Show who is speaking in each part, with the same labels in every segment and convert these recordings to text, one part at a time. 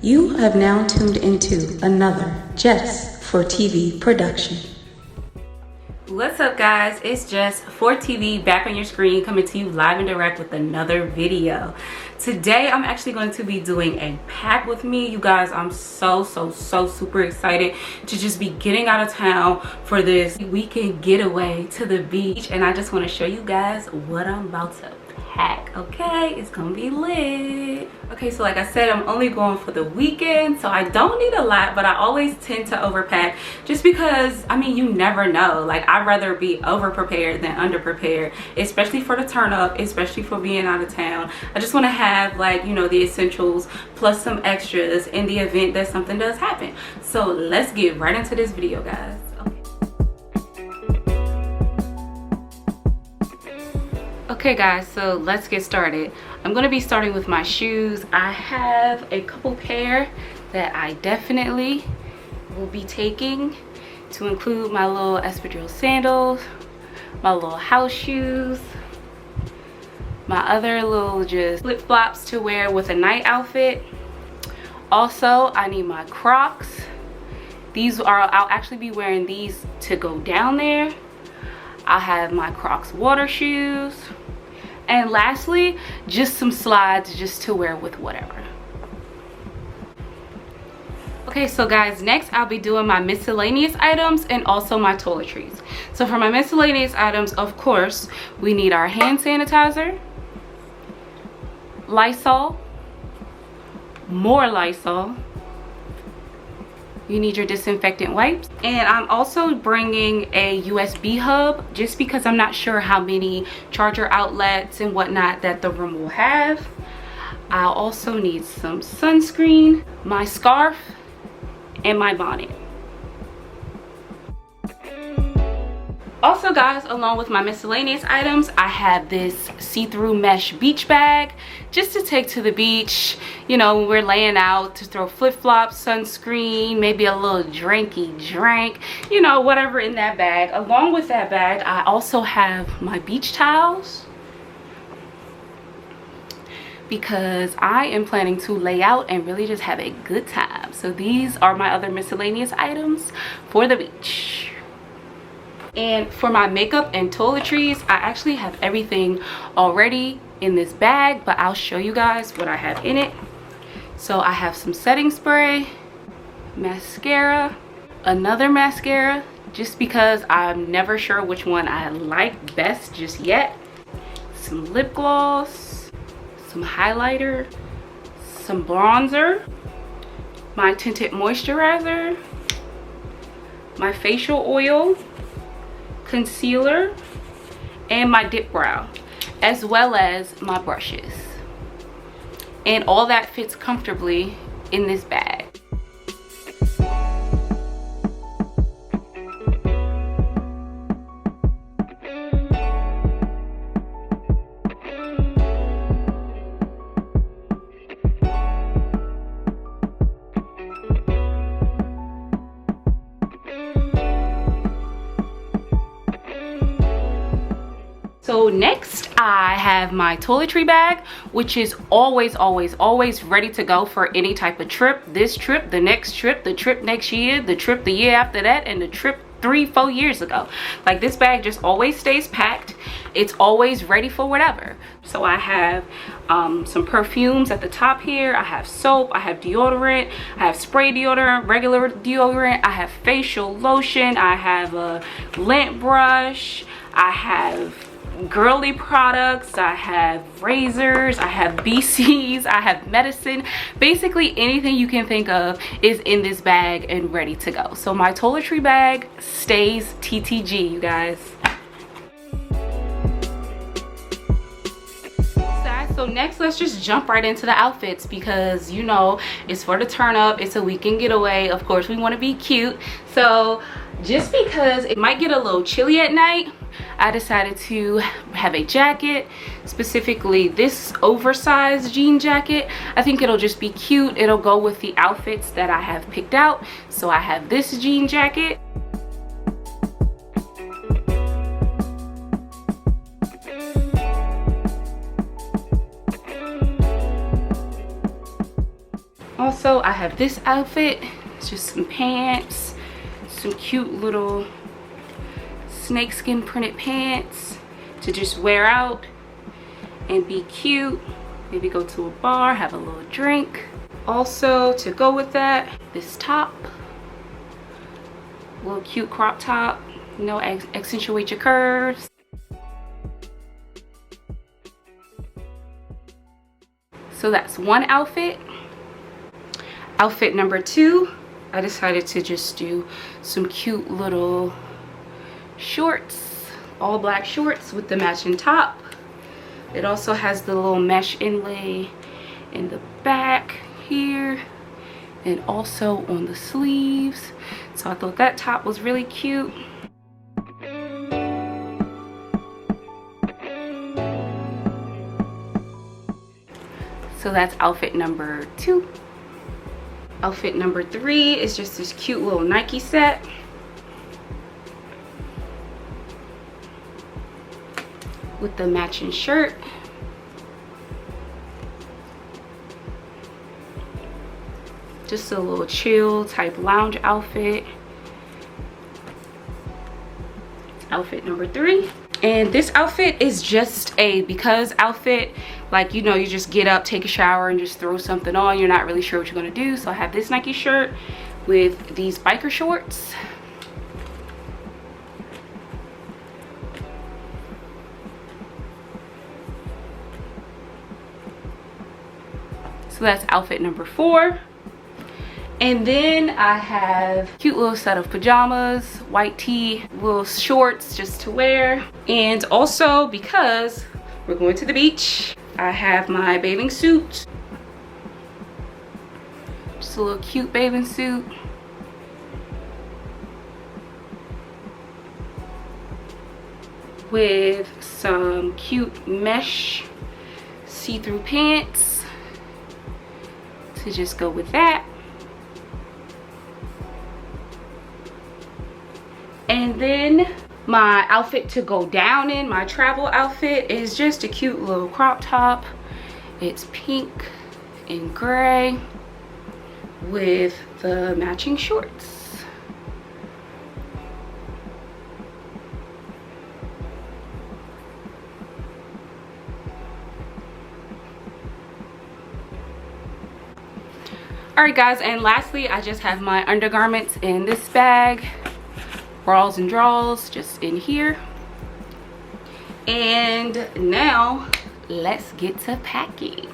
Speaker 1: You have now tuned into another Jess4TV production.
Speaker 2: What's up guys, it's Jess4TV back on your screen, coming to you live and direct with another video. Today I'm actually going to be doing a pack with me. You guys, I'm so super excited to just be getting out of town for this weekend getaway to the beach, and I just want to show you guys what I'm about to pack. Okay, it's gonna be lit. Okay, so like I said, I'm only going for the weekend, so I don't need a lot, but I always tend to overpack just because, I mean, you never know. Like, I'd rather be over prepared than under prepared, especially for the turn up, especially for being out of town. I just want to have, like, you know, the essentials plus some extras in the event that something does happen. So let's get right into this video, guys. Okay guys, so let's get started. I'm going to be starting with my shoes. I have a couple pair that I definitely will be taking, to include my little espadrille sandals, my little house shoes, my other little just flip-flops to wear with a night outfit. Also, I need my Crocs. I'll actually be wearing these to go down there. I'll have my Crocs water shoes, and lastly, just some slides just to wear with whatever. Okay, so guys, next I'll be doing my miscellaneous items and also my toiletries. So for my miscellaneous items, of course, we need our hand sanitizer, Lysol, more Lysol. You need your disinfectant wipes, and I'm also bringing a USB hub just because I'm not sure how many charger outlets and whatnot that the room will have. I'll also need some sunscreen, my scarf, and my bonnet. Also guys, along with my miscellaneous items, I have this see-through mesh beach bag just to take to the beach, you know, when we're laying out, to throw flip-flops, sunscreen, maybe a little drinky drink, you know, whatever in that bag. Along with that bag, I also have my beach towels, because I am planning to lay out and really just have a good time. So these are my other miscellaneous items for the beach. And for my makeup and toiletries, I actually have everything already in this bag, but I'll show you guys what I have in it. So I have some setting spray, mascara, another mascara, just because I'm never sure which one I like best just yet, some lip gloss, some highlighter, some bronzer, my tinted moisturizer, my facial oil, concealer, and my dip brow, as well as my brushes. And all that fits comfortably in this bag. So next I have my toiletry bag, which is always ready to go for any type of trip. This trip, the next trip, the trip next year, the trip the year after that, and the trip 3-4 years ago. Like, this bag just always stays packed. It's always ready for whatever. So I have some perfumes at the top here. I have soap, I have deodorant, I have spray deodorant, regular deodorant, I have facial lotion, I have a lint brush, I have girly products, I have razors, I have BCs, I have medicine. Basically anything you can think of is in this bag and ready to go. So my toiletry bag stays TTG, you guys. So next, let's just jump right into the outfits, because, you know, it's for the turn up, it's a weekend getaway. Of course we want to be cute, so just because it might get a little chilly at night, I decided to have a jacket, specifically this oversized jean jacket. I think it'll just be cute. It'll go with the outfits that I have picked out. So I have this jean jacket. Also, I have this outfit. It's just some pants, some cute little snakeskin printed pants to just wear out and be cute. Maybe go to a bar, have a little drink. Also, to go with that, this top, little cute crop top, you know, accentuate your curves. So that's one outfit. Outfit number 2, I decided to just do some cute little shorts, all black shorts with the matching top. It also has the little mesh inlay in the back here and also on the sleeves. So I thought that top was really cute. So that's outfit number 2. Outfit number 3 is just this cute little Nike set. With the matching shirt. Just a little chill type lounge outfit. Outfit number 3. And this outfit is just a because outfit. Like, you know, you just get up, take a shower, and just throw something on. You're not really sure what you're gonna do. So I have this Nike shirt with these biker shorts. So that's outfit number 4. And then I have cute little set of pajamas, white tee, little shorts just to wear. And also because we're going to the beach, I have my bathing suit. Just a little cute bathing suit. With some cute mesh see-through pants to just go with that. And then my outfit to go down in, my travel outfit, is just a cute little crop top. It's pink and gray with the matching shorts. Alright guys, and lastly, I just have my undergarments in this bag. Bras and drawers just in here. And now let's get to packing.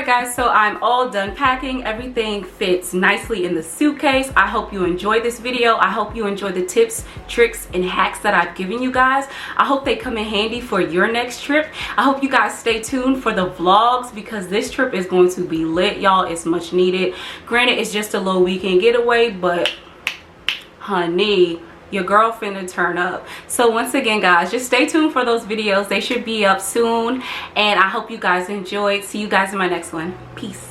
Speaker 2: Alright guys, so I'm all done packing. Everything fits nicely in the suitcase. I hope you enjoyed this video. I hope you enjoyed the tips, tricks, and hacks that I've given you guys. I hope they come in handy for your next trip. I hope you guys stay tuned for the vlogs because this trip is going to be lit, y'all. It's much needed. Granted, it's just a little weekend getaway, but honey, your girl finna turn up. So once again guys, just stay tuned for those videos. They should be up soon, and I hope you guys enjoyed. See you guys in my next one. Peace.